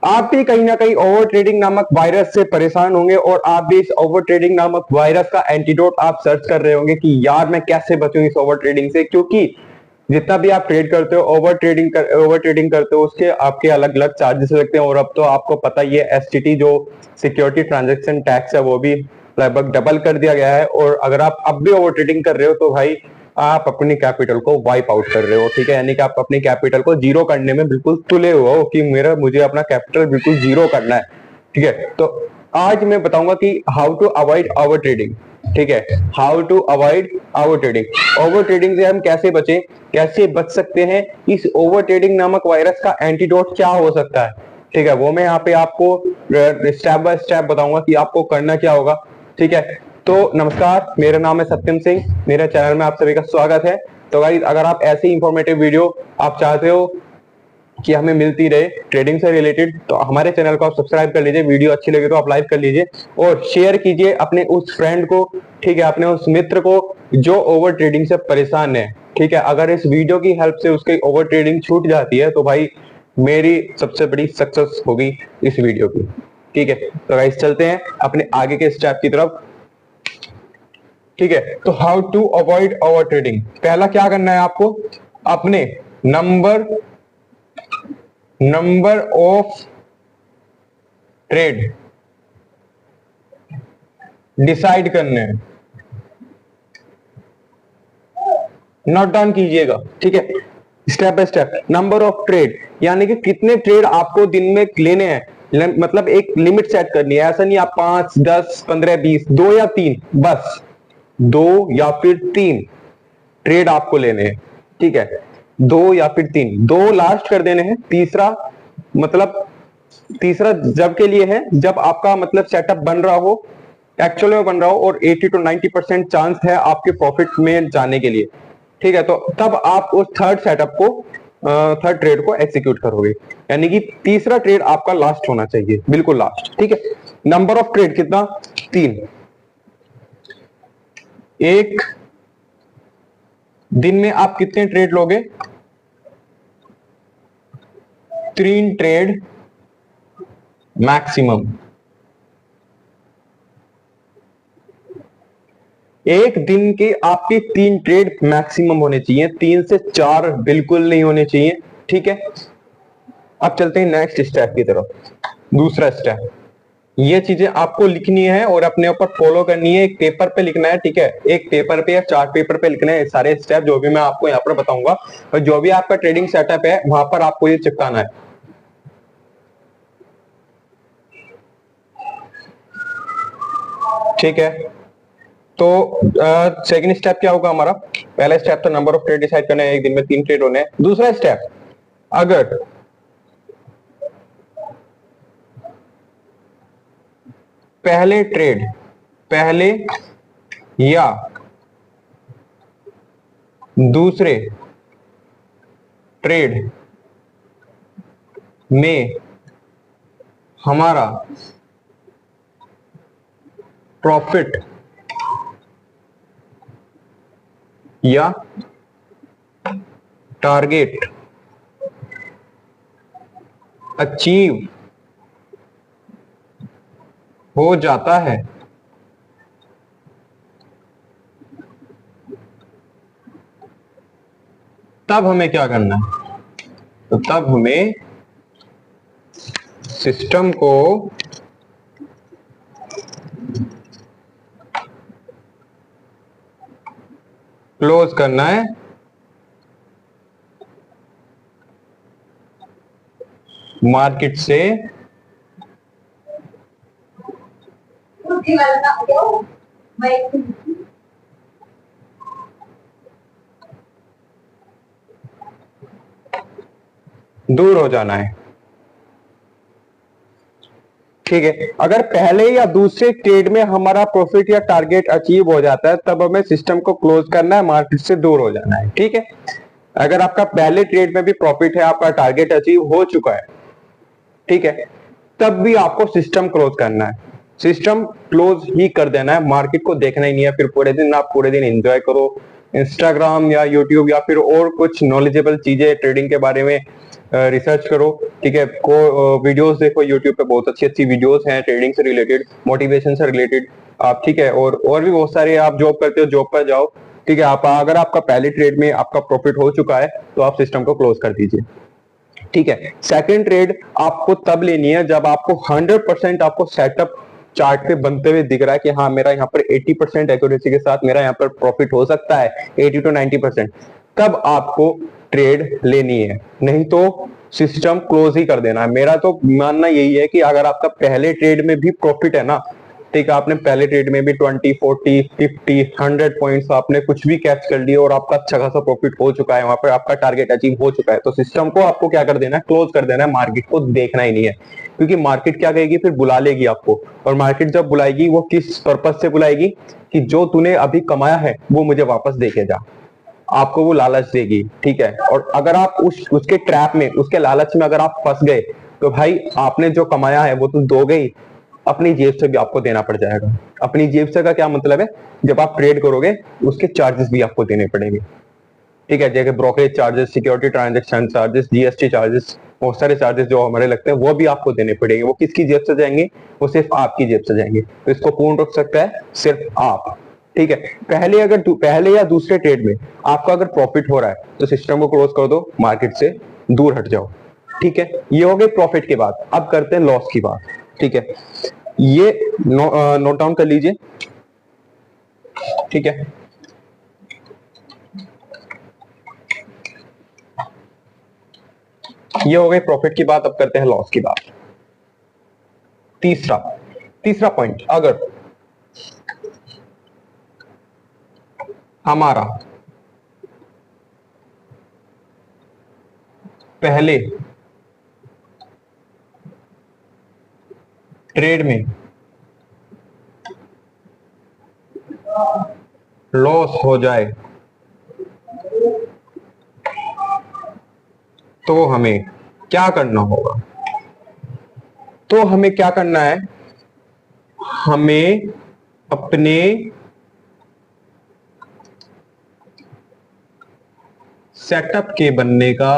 आप भी कहीं ना कहीं ओवर ट्रेडिंग नामक वायरस से परेशान होंगे और आप भी इस ओवर ट्रेडिंग नामक वायरस का एंटीडोट आप सर्च कर रहे होंगे कि यार मैं कैसे बचूं इस ओवर ट्रेडिंग से, क्योंकि जितना भी आप ट्रेड करते हो ओवर ट्रेडिंग करते हो उसके आपके अलग अलग चार्जेस लगते हैं। और अब तो आपको पता ही है एसटीटी जो सिक्योरिटी ट्रांजैक्शन टैक्स है वो भी लगभग डबल कर दिया गया है। और अगर आप अब भी ओवर ट्रेडिंग कर रहे हो तो भाई आप अपनी कैपिटल को वाइप आउट कर रहे हो, ठीक है। यानी कि आप अपनी कैपिटल को जीरो करने में बिल्कुल तुले हुए हो कि मुझे अपना कैपिटल बिल्कुल जीरो करना है, ठीक है। तो आज मैं बताऊंगा कि how to avoid over trading, ठीक है। How to avoid over trading, over trading से हम कैसे बचें, कैसे बच सकते हैं, इस ओवर ट्रेडिंग नामक वायरस का एंटीडोट क्या हो सकता है, ठीक है। वो मैं यहाँ पे आपको स्टेप बाय स्टेप बताऊंगा कि आपको करना क्या होगा, ठीक है। तो नमस्कार, मेरा नाम है सत्यम सिंह, मेरे चैनल में आप सभी का स्वागत है। तो गाइस, अगर आप ऐसी इंफॉर्मेटिव वीडियो आप चाहते हो कि हमें मिलती रहे ट्रेडिंग से रिलेटेड, तो हमारे चैनल को आप सब्सक्राइब कर लीजिए। वीडियो अच्छी लगे तो आप लाइक कर लीजिए और शेयर कीजिए अपने उस फ्रेंड को, ठीक है, अपने उस मित्र को जो ओवर ट्रेडिंग से परेशान है, ठीक है। अगर इस वीडियो की हेल्प से उसकी ओवर ट्रेडिंग छूट जाती है तो भाई मेरी सबसे बड़ी सक्सेस होगी इस वीडियो की, ठीक है। तो गाइस चलते हैं अपने आगे के स्टेप की तरफ, ठीक है। तो how to avoid over trading, पहला क्या करना है आपको, अपने नंबर ऑफ ट्रेड डिसाइड करने हैं, नोट डाउन कीजिएगा, ठीक है। Step by step number of trade, यानी कि कितने ट्रेड आपको दिन में लेने हैं, मतलब एक लिमिट सेट करनी है। ऐसा नहीं आप 5, 10, 15, 20, 2 या 3, बस 2 या फिर 3 ट्रेड आपको लेने हैं, ठीक है। 2 या फिर 3, 2 लास्ट कर देने हैं, तीसरा जब के लिए है जब आपका मतलब सेटअप बन रहा हो, एक्चुअल में बन रहा हो और 80 to 90% चांस है आपके प्रॉफिट में जाने के लिए, ठीक है। तो तब आप उस थर्ड ट्रेड को एग्जीक्यूट करोगे, यानी कि तीसरा ट्रेड आपका लास्ट होना चाहिए, बिल्कुल लास्ट, ठीक है। नंबर ऑफ ट्रेड कितना, 3। एक दिन में आप कितने ट्रेड लोगे, 3 ट्रेड मैक्सिमम। एक दिन के आपके 3 ट्रेड मैक्सिमम होने चाहिए, 3 से 4 बिल्कुल नहीं होने चाहिए, ठीक है। अब चलते हैं नेक्स्ट स्टेप की तरफ। दूसरा स्टेप, ये चीजें आपको लिखनी है और अपने ऊपर फॉलो करनी है, एक पेपर पे लिखना है, ठीक है। एक पेपर पे या चार्ट पेपर पे लिखना है सारे स्टेप जो भी मैं आपको यहाँ पर बताऊंगा, और जो भी आपका ट्रेडिंग सेटअप है वहां पर आपको ये चिपकाना है, ठीक है। तो सेकंड स्टेप क्या होगा हमारा, पहला स्टेप तो नंबर ऑफ ट्रेड डिसाइड करना है, एक दिन में 3 ट्रेड होने हैं। दूसरा स्टेप, अगर पहले या दूसरे ट्रेड में हमारा प्रॉफिट या टारगेट अचीव हो जाता है तब हमें क्या करना है, तो तब हमें सिस्टम को क्लोज करना है, मार्केट से दूर हो जाना है, ठीक है। अगर पहले या दूसरे ट्रेड में हमारा प्रॉफिट या टारगेट अचीव हो जाता है तब हमें सिस्टम को क्लोज करना है, मार्केट से दूर हो जाना है, ठीक है। अगर आपका पहले ट्रेड में भी प्रॉफिट है, आपका टारगेट अचीव हो चुका है, ठीक है, तब भी आपको सिस्टम क्लोज करना है, सिस्टम क्लोज ही कर देना है, मार्केट को देखना ही नहीं है। फिर पूरे दिन एंजॉय करो इंस्टाग्राम या यूट्यूब या फिर और कुछ नॉलेजेबल चीजें ट्रेडिंग के बारे में रिसर्च करो, ठीक है। वीडियोस देखो, यूट्यूब पे बहुत अच्छी अच्छी वीडियोस हैं ट्रेडिंग से रिलेटेड, मोटिवेशन से रिलेटेड आप, ठीक है। और भी बहुत सारे, आप जॉब करते हो जॉब पर जाओ, ठीक है। आप अगर आपका पहले ट्रेड में आपका प्रॉफिट हो चुका है तो आप सिस्टम को क्लोज कर दीजिए, ठीक है। सेकंड ट्रेड आपको तब लेनी है जब आपको 100% आपको सेटअप चार्ट पे बनते हुए दिख रहा है कि हाँ मेरा यहाँ पर 80% एक्यूरेसी के साथ मेरा यहाँ पर प्रॉफिट हो सकता है, 80 to 90%, तब आपको ट्रेड लेनी है, नहीं तो सिस्टम क्लोज ही कर देना है। मेरा तो मानना यही है कि अगर आपका पहले ट्रेड में भी प्रॉफिट है ना, ठीक है, आपने पहले ट्रेड में भी 20, 40, 50, 100 पॉइंट्स आपने कुछ भी कैच कर लिए और आपका अच्छा खासा प्रॉफिट हो चुका है, वहां पर आपका टारगेट अचीव हो चुका है, तो सिस्टम को आपको क्या कर देना है, क्लोज कर देना है। मार्केट को देखना ही नहीं है, क्योंकि मार्केट क्या कहेगी, फिर बुला लेगी आपको। और मार्केट जब बुलाएगी वो किस पर्पज से बुलाएगी, कि जो तूने अभी कमाया है वो मुझे वापस देके जा, आपको वो लालच देगी, ठीक है। और अगर आप उसके ट्रैप में, उसके लालच में अगर आप फंस गए तो भाई आपने जो कमाया है वो तो दोगे ही, अपनी जेब से भी आपको देना पड़ जाएगा। अपनी जेब से का क्या मतलब है, जब आप ट्रेड करोगे उसके चार्जेस भी आपको देने पड़ेंगे, ठीक है। जैसे brokerage charges, security transaction charges, GST charges, बहुत सारे चार्जेस जो हमारे लगते हैं वो भी आपको देने पड़ेंगे। वो किसकी जेब से जाएंगे, वो सिर्फ आपकी जेब से जाएंगे। तो इसको कौन रोक सकता है, सिर्फ आप, ठीक है। पहले या दूसरे ट्रेड में आपका अगर प्रॉफिट हो रहा है तो सिस्टम को क्लोज कर दो, मार्केट से दूर हट जाओ, ठीक है। ये हो गई प्रॉफिट की बात। अब करते हैं लॉस की बात, ठीक है। ये नोट डाउन कर लीजिए, ठीक है। ये हो गई प्रॉफिट की बात। अब करते हैं लॉस की बात। तीसरा पॉइंट, अगर हमारा पहले ट्रेड में लॉस हो जाए तो हमें क्या करना होगा, तो हमें क्या करना है, हमें अपने सेटअप के बनने का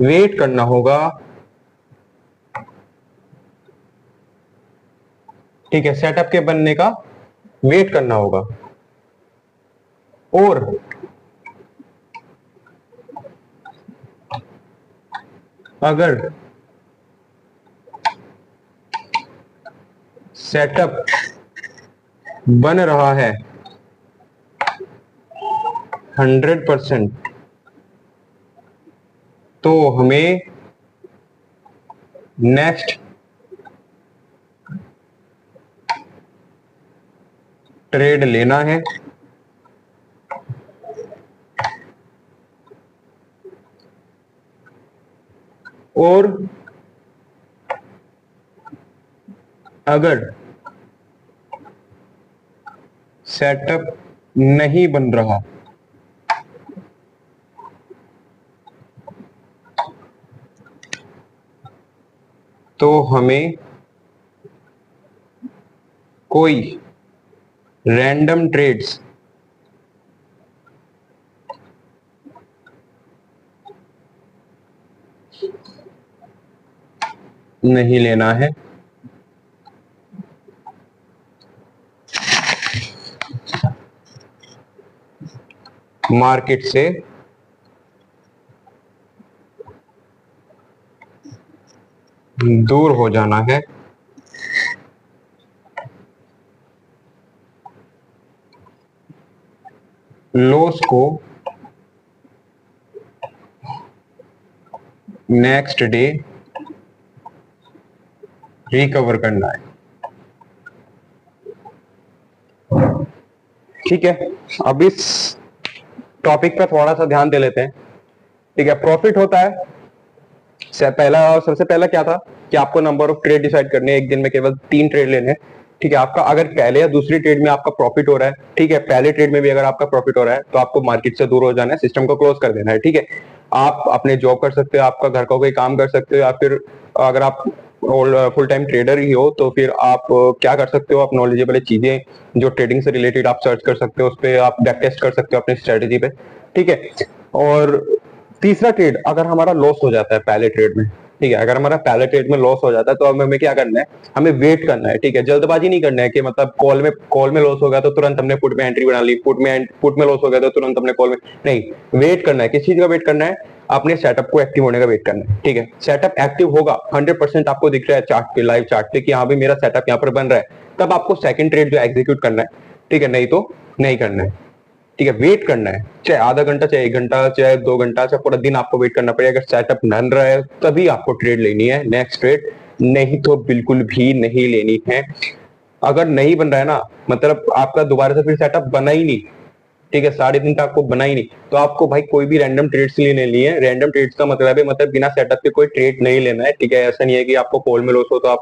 वेट करना होगा, ठीक है। सेटअप के बनने का वेट करना होगा। और अगर सेटअप बन रहा है 100%, तो हमें नेक्स्ट ट्रेड लेना है। और अगर सेटअप नहीं बन रहा तो हमें कोई रैंडम ट्रेड्स नहीं लेना है, मार्केट से दूर हो जाना है। लॉस को नेक्स्ट डे रिकवर करना है, ठीक है। अब इस टॉपिक पर थोड़ा सा ध्यान दे लेते हैं, ठीक है। प्रॉफिट होता है, सबसे पहला क्या था कि आपको नंबर ऑफ ट्रेड डिसाइड करने हैं, एक दिन में केवल 3 ट्रेड लेने हैं, ठीक है। आपका अगर पहले या दूसरी ट्रेड में आपका प्रॉफिट हो रहा है, ठीक है, पहले ट्रेड में भी अगर आपका प्रॉफिट हो रहा है तो आपको मार्केट से दूर हो जाना है, सिस्टम को क्लोज कर देना है, ठीक है। आप अपने जॉब कर सकते हो, आपका घर का कोई काम कर सकते हो, या फिर अगर आप फुल टाइम ट्रेडर ही हो तो फिर आप क्या कर सकते हो, आप नॉलेजेबल चीजें जो ट्रेडिंग से रिलेटेड आप सर्च कर सकते हो, उस पर आप बैक टेस्ट कर सकते हो अपनी स्ट्रेटेजी पे, ठीक है। और तीसरा ट्रेड अगर हमारा लॉस हो जाता है पहले ट्रेड में, ठीक है, अगर हमारा पहले ट्रेड में लॉस हो जाता है तो अब हमें क्या करना है, हमें वेट करना है, ठीक है। जल्दबाजी नहीं करना है कि मतलब कॉल में लॉस हो गया तो तुरंत हमने पुट में एंट्री बना ली, पुट में लॉस हो गया तो तुरंत हमने कॉल में नहीं, वेट करना है। किस चीज का वेट करना है, अपने सेटअप को एक्टिव होने का वेट करना है, ठीक है। सेटअप एक्टिव होगा 100% आपको दिख रहा है चार्ट पे, लाइव चार्ट पे कि हाँ भाई मेरा सेटअप यहाँ पर बन रहा है, तब आपको सेकंड ट्रेड जो एग्जीक्यूट करना है, ठीक है, नहीं तो नहीं करना है, ठीक है। वेट करना है, चाहे आधा घंटा, चाहे 1 घंटा, चाहे 2 घंटा, चाहे पूरा दिन आपको वेट करना पड़ेगा। अगर सेटअप बन रहा है तभी आपको ट्रेड लेनी है, नेक्स्ट ट्रेड, नहीं तो बिल्कुल भी नहीं लेनी है। अगर नहीं बन रहा है ना, मतलब आपका दोबारा से फिर सेटअप बना ही नहीं, ठीक है, 3.5 दिन तक आपको बना ही नहीं, तो आपको भाई कोई भी रैंडम ट्रेड्स लेने लिए है। रैंडम ट्रेड्स का मतलब है, मतलब बिना सेटअप के कोई ट्रेड नहीं लेना है, ठीक है। ऐसा नहीं है कि आपको कॉल में लॉस हो तो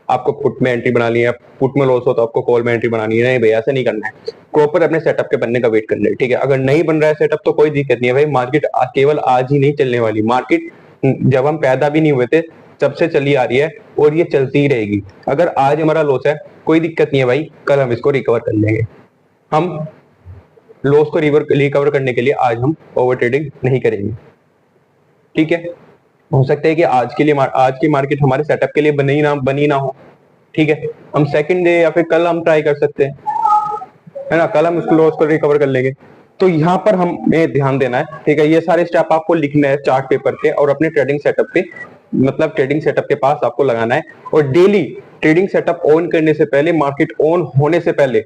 आपको पुट में एंट्री बना ली है, पुट में लॉस हो तो आपको कॉल में एंट्री बनानी है, नहीं भाई ऐसा नहीं करना है। प्रॉपर अपने सेटअप के बनने का वेट करना है, ठीक है। अगर नहीं बन रहा है सेटअप तो कोई दिक्कत नहीं है भाई, मार्केट केवल आज ही नहीं चलने वाली, मार्केट जब हम पैदा भी नहीं हुए थे तब से चली आ रही है और ये चलती ही रहेगी। अगर आज हमारा लॉस है कोई दिक्कत नहीं है भाई, कल हम इसको रिकवर कर लेंगे। हम लॉस को रिकवर करने के लिए आज हम ओवर ट्रेडिंग नहीं करेंगे, ठीक है। हो सकता है कि आज की मार्केट हमारे सेटअप के लिए बनी ना हो, ठीक है। हम सेकंड डे या फिर कल हम ट्राई कर सकते हैं, है ना, कल हम उस लॉस को रिकवर कर लेंगे। तो यहाँ पर हमें ध्यान देना है, ठीक है। ये सारे स्टेप आपको लिखना है चार्ट पेपर पे और अपने ट्रेडिंग सेटअप पे, मतलब ट्रेडिंग सेटअप के पास आपको लगाना है। और डेली ट्रेडिंग सेटअप ऑन करने से पहले, मार्केट ऑन होने से पहले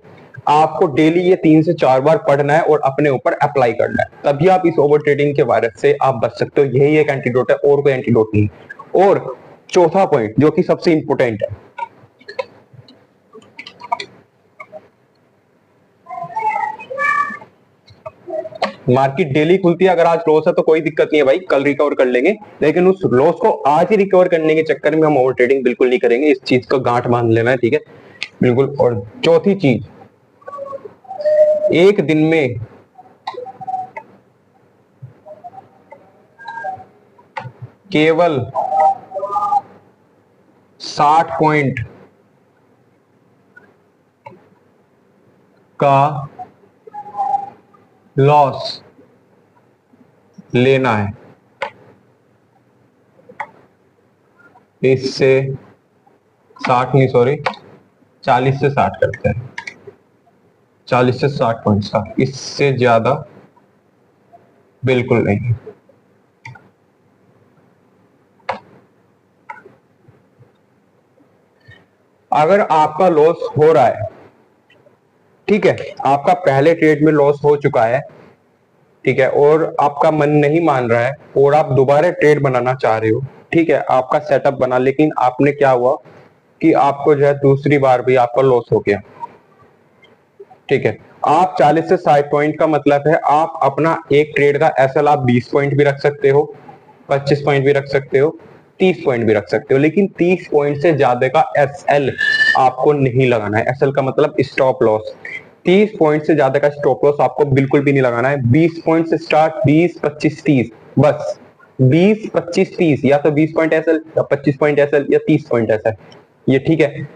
आपको डेली ये 3 से 4 बार पढ़ना है और अपने ऊपर अप्लाई करना है, तभी आप इस ओवर ट्रेडिंग के वायरस से आप बच सकते हो। यही एक एंटीडोट है और कोई एंटीडोट नहीं। और चौथा पॉइंट जो कि सबसे इंपॉर्टेंट है, मार्केट डेली खुलती है, अगर आज लॉस है तो कोई दिक्कत नहीं है भाई, कल रिकवर कर लेंगे, लेकिन उस लॉस को आज ही रिकवर करने के चक्कर में हम ओवर ट्रेडिंग बिल्कुल नहीं करेंगे। इस चीज को गांठ बांध लेना है, ठीक है, बिल्कुल। और चौथी चीज, एक दिन में केवल 60 पॉइंट का लॉस लेना है। इससे 60 नहीं, सॉरी, 40 से 60 करते हैं, 40 से 60 पॉइंट्स का, इससे ज्यादा बिल्कुल नहीं। अगर आपका लॉस हो रहा है, ठीक है, आपका पहले ट्रेड में लॉस हो चुका है, ठीक है, और आपका मन नहीं मान रहा है और आप दोबारा ट्रेड बनाना चाह रहे हो, ठीक है, आपका सेटअप बना, लेकिन आपने क्या हुआ कि आपको जो है दूसरी बार भी आपका लॉस हो गया, ठीक है। आप 40 से 60 पॉइंट का मतलब है आप अपना एक ट्रेड का एसएल आप 20 पॉइंट भी रख सकते हो, 25 पॉइंट भी रख सकते हो, 30 पॉइंट भी रख सकते हो, लेकिन 30 पॉइंट से ज्यादा का एसएल आपको नहीं लगाना है। एसएल का मतलब स्टॉप लॉस। 30 पॉइंट से ज्यादा का स्टॉप लॉस आपको बिल्कुल भी नहीं लगाना है। 20 पॉइंट से स्टार्ट, 20, 25, 30, बस 20, 25, 30, या तो 20 पॉइंट एसएल या 25 पॉइंट एसएल या 30 पॉइंट एसएल, ये ठीक है।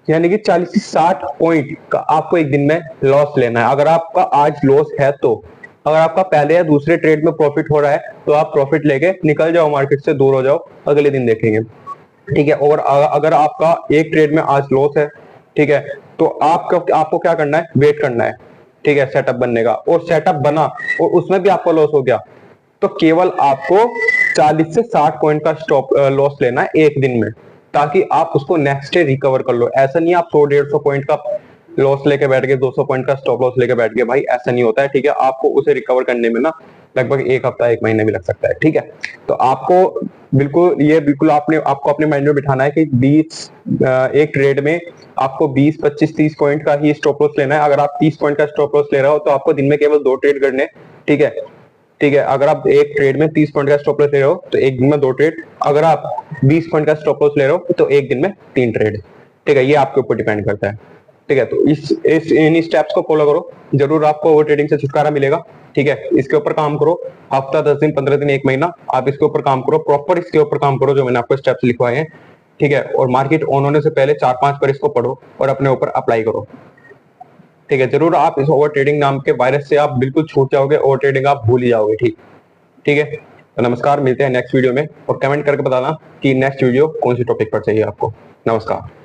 यानी कि 40 से 60 पॉइंट का आपको एक दिन में लॉस लेना है। अगर आपका आज लॉस है तो, अगर आपका पहले या दूसरे ट्रेड में प्रॉफिट हो रहा है तो आप प्रॉफिट लेके निकल जाओ, मार्केट से दूर हो जाओ, अगले दिन देखेंगे, ठीक है। और अगर आपका एक ट्रेड में आज लॉस है, ठीक है, तो आपको क्या करना है, वेट करना है, ठीक है, सेटअप बनने का। और सेटअप बना और उसमें भी आपका लॉस हो गया तो केवल आपको 40 से 60 पॉइंट का स्टॉप लॉस लेना है एक दिन में, ताकि आप उसको नेक्स्ट डे रिकवर कर लो। ऐसा नहीं आप 100-150 पॉइंट का लॉस लेके बैठ गए, 200 पॉइंट का स्टॉप लॉस लेके बैठ गए, भाई ऐसा नहीं होता है, ठीक है। आपको उसे रिकवर करने में ना लगभग 1 हफ्ता 1 महीना भी लग सकता है, ठीक है। तो आपको बिल्कुल आपको अपने माइंड में बिठाना है कि 20 एक ट्रेड में आपको 20, 25, 30 पॉइंट का ही स्टॉप लॉस लेना है। अगर आप 30 पॉइंट का स्टॉप लॉस ले रहे हो तो आपको दिन में केवल 2 ट्रेड करने, ठीक है, ठीक है। अगर आप एक ट्रेड में 30 पॉइंट का स्टॉप लॉस ले रहे हो तो एक दिन में 2 ट्रेड, अगर आप 20 पॉइंट का स्टॉप लॉस ले रहे हो तो एक दिन में 3 ट्रेड, ठीक है। ये आपके ऊपर डिपेंड करता है, ठीक है। तो इन स्टेप्स को फॉलो करो, जरूर आपको ओवर ट्रेडिंग से छुटकारा मिलेगा, ठीक है। इसके ऊपर काम करो, हफ्ता, 10 दिन, 15 दिन, 1 महीना आप इसके ऊपर काम करो, प्रॉपर इसके ऊपर काम करो जो मैंने आपको स्टेप्स लिखवाए हैं, ठीक है, और मार्केट ऑन होने से पहले 4-5 बार इसको पढ़ो और अपने ऊपर अप्लाई करो। ठीक है, जरूर आप इस ओवर ट्रेडिंग नाम के वायरस से आप बिल्कुल छूट जाओगे, ओवर ट्रेडिंग आप भूल ही जाओगे। ठीक ठीक है, तो नमस्कार, मिलते हैं नेक्स्ट वीडियो में, और कमेंट करके बताना कि नेक्स्ट वीडियो कौन सी टॉपिक पर चाहिए आपको। नमस्कार।